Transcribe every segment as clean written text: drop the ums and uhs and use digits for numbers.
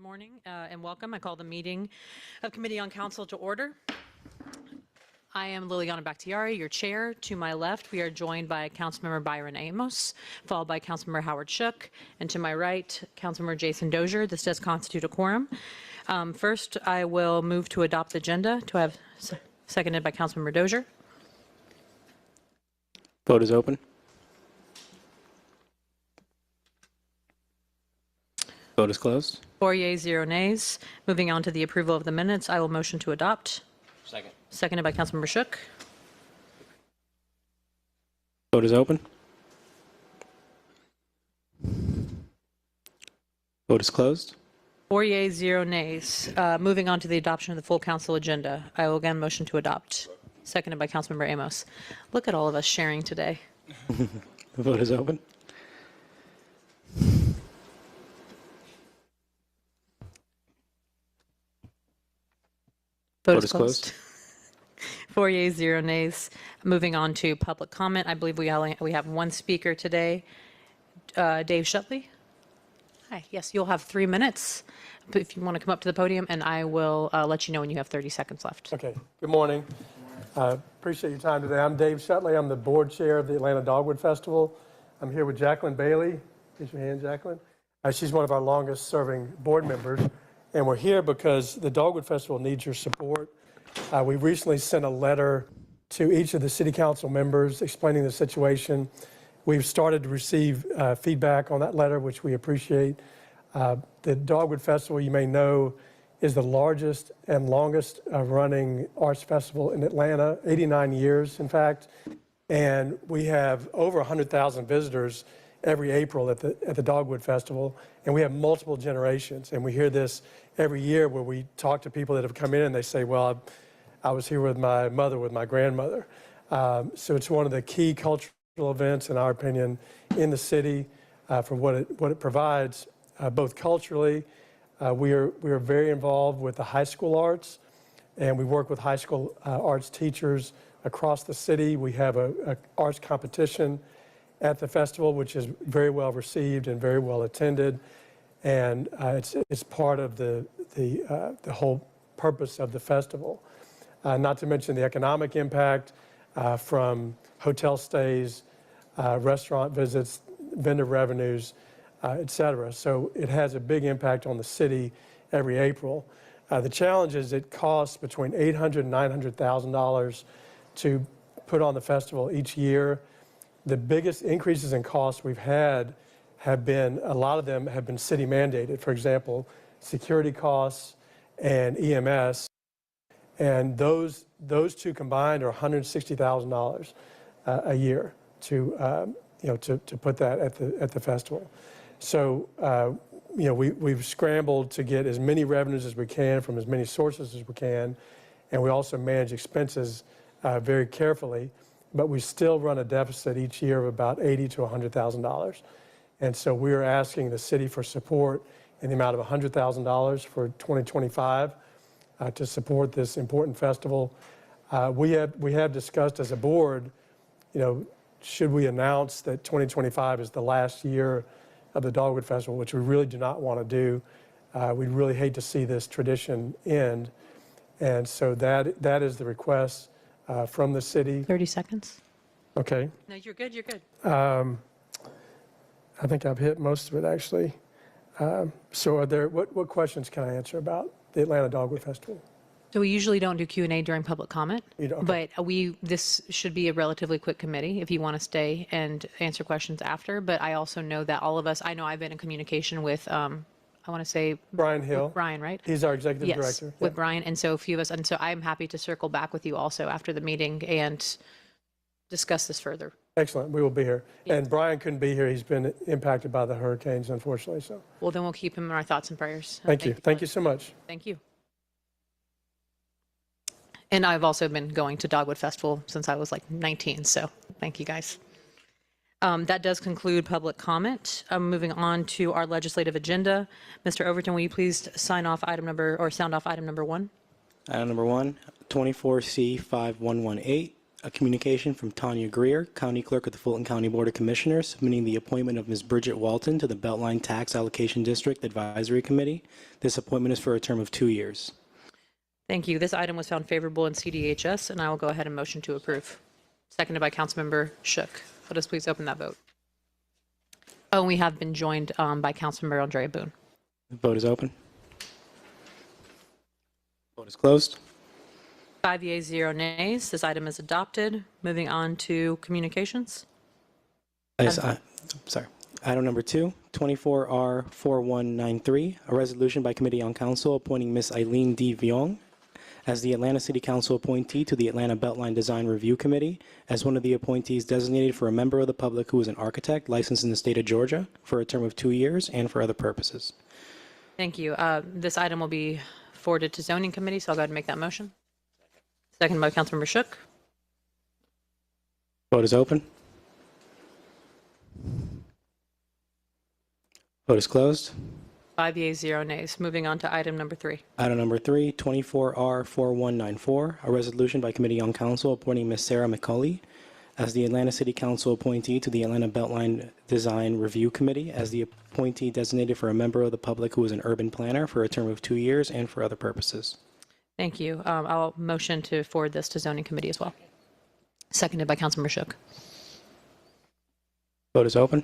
morning and welcome. I call the meeting of Committee on Council to order. I am Liliana Bakhtiari, your chair. To my left, we are joined by Councilmember Byron Amos, followed by Councilmember Howard Shook, and to my right, Councilmember Jason Dozier. This does constitute a quorum. First, I will move to adopt the agenda. Do I have seconded by Councilmember Dozier? Vote is open. Vote is closed. 4 yeas, 0 nays. Moving on to the approval of the minutes, I will motion to adopt. Second. Seconded by Councilmember Shook. Vote is open. Vote is closed. 4 yeas, 0 nays. Moving on to the adoption of the full council agenda, I will again motion to adopt. Seconded by Councilmember Amos. Look at all of us sharing today. The vote is open. Vote is closed. 4 yeas, 0 nays. Moving on to public comment, I believe we have one speaker today. Dave Shutley. Hi, yes, you'll have 3 minutes if you want to come up to the podium, and I will let you know when you have 30 seconds left. Okay, good morning. Appreciate your time today. I'm Dave Shutley. I'm the board chair of the Atlanta Dogwood Festival. I'm here with Jacqueline Bailey. Raise your hand, Jacqueline. She's one of our longest serving board members. And we're here because the Dogwood Festival needs your support. We recently sent a letter to each of the city council members explaining the situation. We've started to receive feedback on that letter, which we appreciate. The Dogwood Festival, you may know, is the largest and longest running arts festival in Atlanta, 89 years, in fact. And we have over 100,000 visitors every April at the Dogwood Festival, and we have multiple generations. And we hear this every year where we talk to people that have come in and they say, well, I was here with my mother, with my grandmother. So it's one of the key cultural events, in our opinion, in the city for what it provides, both culturally. We are very involved with the high school arts, and we work with high school arts teachers across the city. We have a arts competition at the festival, which is very well received and very well attended, and it's part of the whole purpose of the festival. Not to mention the economic impact from hotel stays, restaurant visits, vendor revenues, et cetera. So it has a big impact on the city every April. The challenge is it costs between $800,000 and $900,000 to put on the festival each year. The biggest increases in costs we've had have been, a lot of them have been city mandated. For example, security costs and EMS. And those two combined are $160,000 a year to put that at the festival. So we've scrambled to get as many revenues as we can from as many sources as we can, and we also manage expenses very carefully. But we still run a deficit each year of about $80,000 to $100,000. And so we are asking the city for support in the amount of $100,000 for 2025 to support this important festival. We have discussed as a board, should we announce that 2025 is the last year of the Dogwood Festival, which we really do not want to do. We'd really hate to see this tradition end. And so that is the request from the city. 30 seconds. Okay. No, you're good, you're good. I think I've hit most of it, actually. So what questions can I answer about the Atlanta Dogwood Festival? So we usually don't do Q&A during public comment, You don't? Okay. but this should be a relatively quick committee if you want to stay and answer questions after. But I also know that all of us, I know I've been in communication with, I want to say Brian Hill. Brian, right? He's our executive Yes, director. with Yeah. Brian, and so a few of us, and so I'm happy to circle back with you also after the meeting and discuss this further. Excellent. We will be here. Yeah. And Brian couldn't be here. He's been impacted by the hurricanes, unfortunately. So Well, then we'll keep him in our thoughts and prayers. thank you. Thank you so much. Thank you. And I've also been going to Dogwood Festival since I was like 19, so thank you guys. That does conclude public comment. Moving on to our legislative agenda. Mr. Overton, will you please sound off item number 1? Item number 1, 24C5118, a communication from Tanya Greer, County Clerk of the Fulton County Board of Commissioners, submitting the appointment of Ms. Bridget Walton to the Beltline Tax Allocation District Advisory Committee. This appointment is for a term of 2 years. Thank you. This item was found favorable in CDHS, and I will go ahead and motion to approve. Seconded by Councilmember Shook. Let us please open that vote. Oh, and we have been joined by Councilmember Andrea Boone. The vote is open. Vote is closed. 5 yeas, 0 nays. This item is adopted. Moving on to communications. Sorry. Item number 2, 24R4193, a resolution by Committee on Council appointing Ms. Eileen D. Viong as the Atlanta City Council appointee to the Atlanta Beltline Design Review Committee as one of the appointees designated for a member of the public who is an architect licensed in the state of Georgia for a term of 2 years and for other purposes. Thank you. This item will be forwarded to Zoning Committee, so I'll go ahead and make that motion. Seconded by Councilmember Shook. Vote is open. Vote is closed. 5 yeas, 0 nays. Moving on to item number 3. Item number 3, 24R4194, a resolution by Committee on Council appointing Ms. Sarah McCauley as the Atlanta City Council appointee to the Atlanta Beltline Design Review Committee as the appointee designated for a member of the public who is an urban planner for a term of 2 years and for other purposes. Thank you. I'll motion to forward this to Zoning Committee as well. Seconded by Councilmember Shook. Vote is open.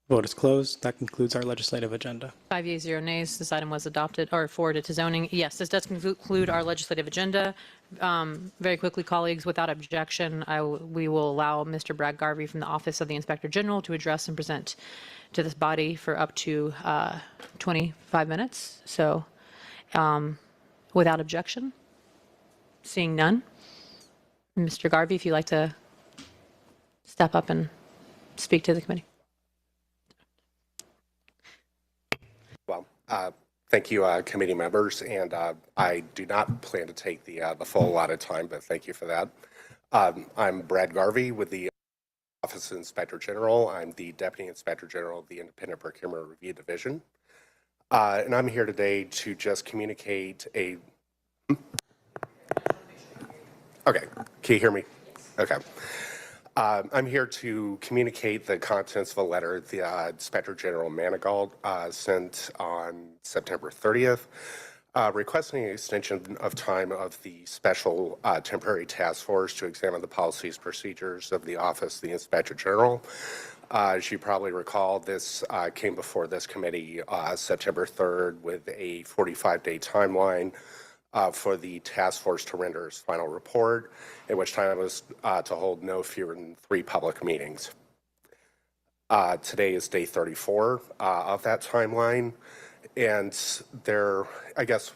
Vote is closed. That concludes our legislative agenda. 5 yeas, 0 nays. This item was adopted or forwarded to zoning. Yes, this does conclude our legislative agenda. Very quickly, colleagues, without objection, we will allow Mr. Brad Garvey from the Office of the Inspector General to address and present to this body for up to 25 minutes. So without objection, seeing none, Mr. Garvey, if you'd like to step up and speak to the committee. Thank you, committee members, and I do not plan to take the full allotted time, but thank you for that. I'm Brad Garvey with the Office of Inspector General. I'm the Deputy Inspector General of the Independent Procurement Review Division, and I'm here today to just communicate a... Okay, can you hear me? Okay. I'm here to communicate the contents of a letter the Inspector General Manigault sent on September 30th, requesting an extension of time of the special temporary task force to examine the policies, procedures of the Office of the Inspector General. As you probably recall, this came before this committee September 3rd with a 45-day timeline for the task force to render its final report, at which time it was to hold no fewer than 3 public meetings. Today is day 34 of that timeline, and I guess,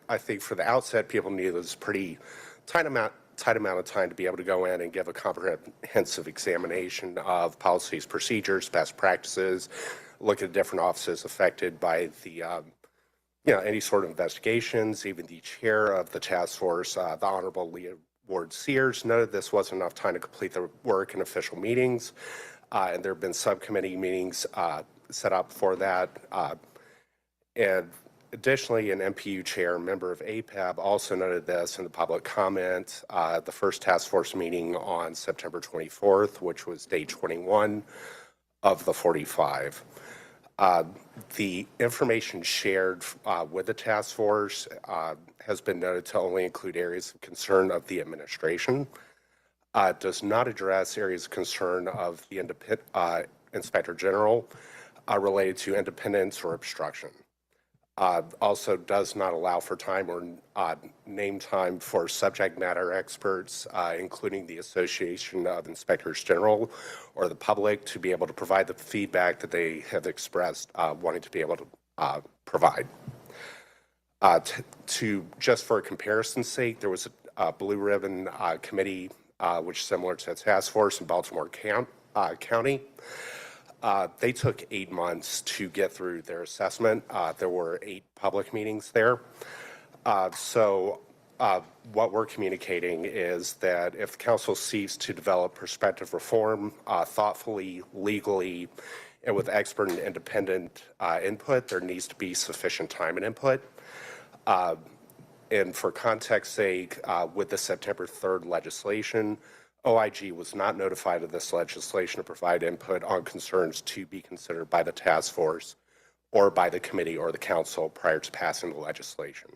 I think for the outset, people knew it was a pretty tight amount of time to be able to go in and give a comprehensive examination of policies, procedures, best practices, look at different offices affected by the any sort of investigations. Even the chair of the task force, the Honorable Leah Ward Sears, noted this wasn't enough time to complete the work in official meetings, and there have been subcommittee meetings set up for that. And additionally, an MPU chair, member of APAB, also noted this in the public comment. The first task force meeting on September 24th, which was day 21 of the 45. The information shared with the task force has been noted to only include areas of concern of the administration. It does not address areas of concern of the Inspector General related to independence or obstruction. Also does not allow for time or name time for subject matter experts, including the Association of Inspectors General or the public, to be able to provide the feedback that they have expressed wanting to be able to provide. Just for a comparison's sake, there was a Blue Ribbon committee, which is similar to the task force in Baltimore County. They took 8 months to get through their assessment. There were 8 public meetings there. What we're communicating is that if the council seeks to develop prospective reform thoughtfully, legally, and with expert and independent input, there needs to be sufficient time and input. And for context sake, with the September 3rd legislation, OIG was not notified of this legislation to provide input on concerns to be considered by the task force or by the committee or the council prior to passing the legislation.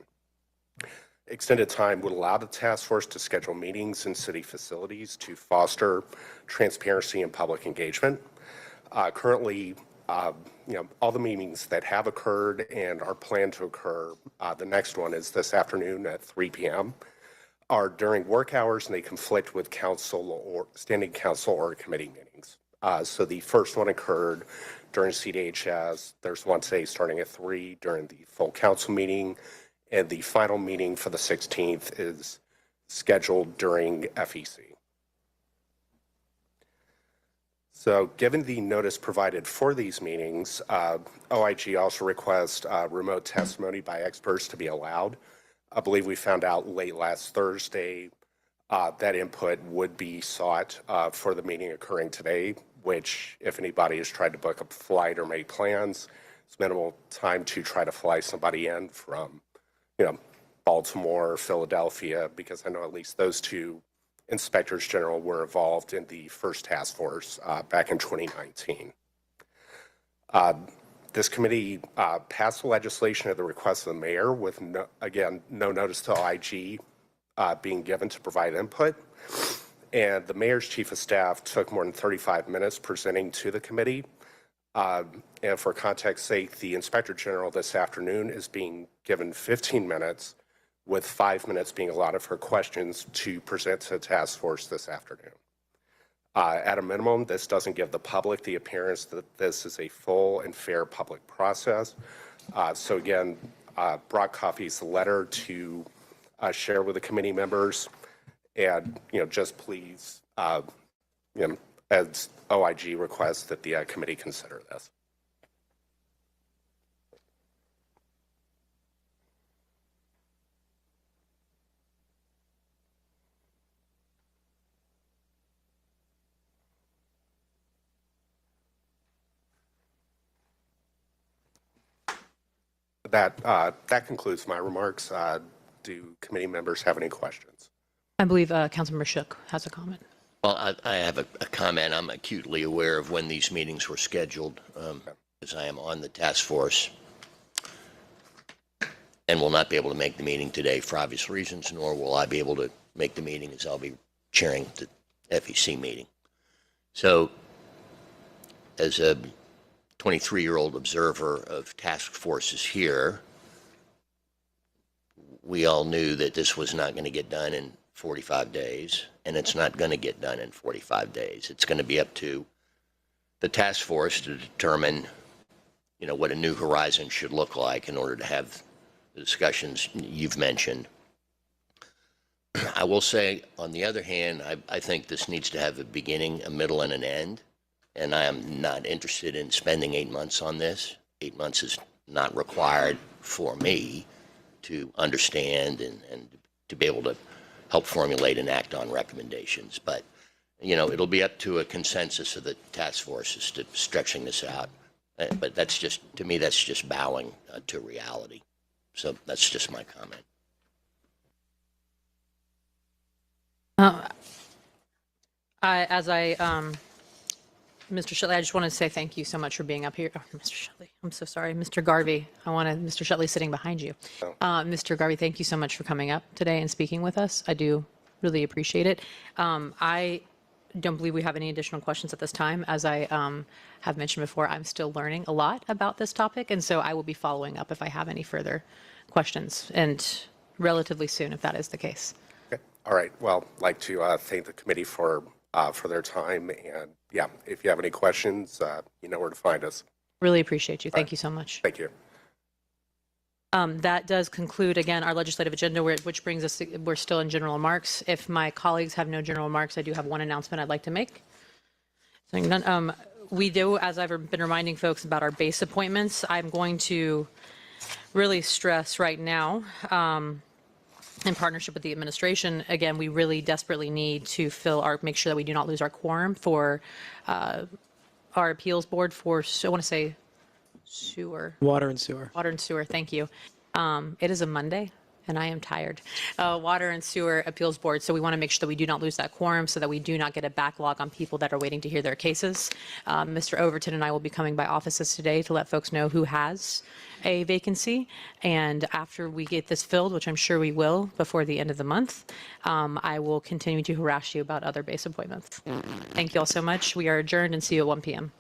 Extended time would allow the task force to schedule meetings in city facilities to foster transparency and public engagement. Currently, all the meetings that have occurred and are planned to occur, the next one is this afternoon at 3 p.m., are during work hours, and they conflict with council or standing council or committee meetings. So the first one occurred during CDHS. There's one today starting at 3 during the full council meeting, and the final meeting for the 16th is scheduled during FEC. So given the notice provided for these meetings, OIG also requests remote testimony by experts to be allowed. I believe we found out late last Thursday that input would be sought for the meeting occurring today, which if anybody has tried to book a flight or make plans, it's minimal time to try to fly somebody in from, Baltimore, Philadelphia, because I know at least those two inspectors general were involved in the first task force back in 2019. This committee passed the legislation at the request of the mayor with, no notice to OIG being given to provide input. And the mayor's chief of staff took more than 35 minutes presenting to the committee. And for context sake, the inspector general this afternoon is being given 15 minutes with 5 minutes being allotted for questions to present to the task force this afternoon. At a minimum, this doesn't give the public the appearance that this is a full and fair public process. So again, brought copies of the letter to share with the committee members, and just please, as OIG requests that the committee consider this. That concludes my remarks. Do committee members have any questions? I believe Councilmember Shook has a comment. Well, I have a comment. I'm acutely aware of when these meetings were scheduled, as I am on the task force and will not be able to make the meeting today for obvious reasons, nor will I be able to make the meeting as I'll be chairing the FEC meeting. So as a 23-year-old observer of task forces here, we all knew that this was not going to get done in 45 days, and it's not going to get done in 45 days. It's going to be up to the task force to determine, what a new horizon should look like in order to have the discussions you've mentioned. I will say, on the other hand, I think this needs to have a beginning, a middle, and an end. And I am not interested in spending 8 months on this. 8 months is not required for me to understand and to be able to help formulate and act on recommendations. But, it'll be up to a consensus of the task force as to stretching this out. But that's just, to me, that's just bowing to reality. So that's just my comment. Mr. Shetley, I just want to say thank you so much for being up here. Oh, Mr. Shetley, I'm so sorry. Mr. Garvey, Mr. Shetley sitting behind you. Mr. Garvey, thank you so much for coming up today and speaking with us. I do really appreciate it. I don't believe we have any additional questions at this time. As I have mentioned before, I'm still learning a lot about this topic, and so I will be following up if I have any further questions, and relatively soon if that is the case. Okay. All right. Well, I'd like to thank the committee for their time. And yeah, if you have any questions, you know where to find us. Really appreciate you. Thank you so much. Thank you. That does conclude, again, our legislative agenda, which brings us, we're still in general remarks. If my colleagues have no general remarks, I do have one announcement I'd like to make. We do, as I've been reminding folks about our base appointments, I'm going to really stress right now, in partnership with the administration, again, we really desperately need to make sure that we do not lose our quorum for our appeals board for, I want to say, sewer. Water and sewer. Water and sewer, thank you. It is a Monday. and I am tired. Water and Sewer Appeals Board. So we want to make sure that we do not lose that quorum so that we do not get a backlog on people that are waiting to hear their cases. Mr. Overton and I will be coming by offices today to let folks know who has a vacancy. And after we get this filled, which I'm sure we will before the end of the month, I will continue to harass you about other base appointments. Thank you all so much. We are adjourned and see you at 1 p.m.